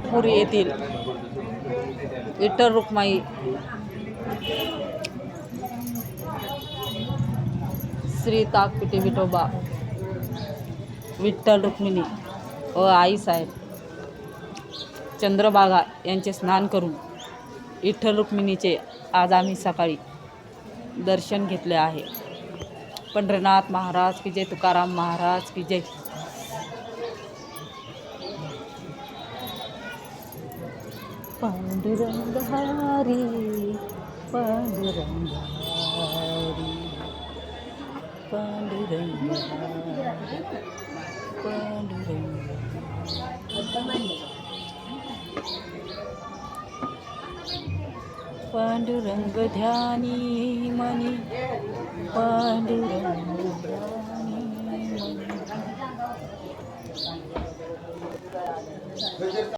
नागपूर येथील विठ्ठल रुक्माई श्री ताकपिठे विठोबा विठ्ठल रुक्मिणी व आईसाहेब चंद्रभागा यांचे स्नान करून विठ्ठल रुक्मिणीचे आज आम्ही सकाळी दर्शन घेतले आहे। पंढरीनाथ महाराज की जय, तुकाराम महाराज की जय। पांडुरंग हरी पांडुरंग हरी पांडुरंग हरी पांडुरंग पांडुरंग ध्यानी मनी पांडुरंग ध्यानी मनी।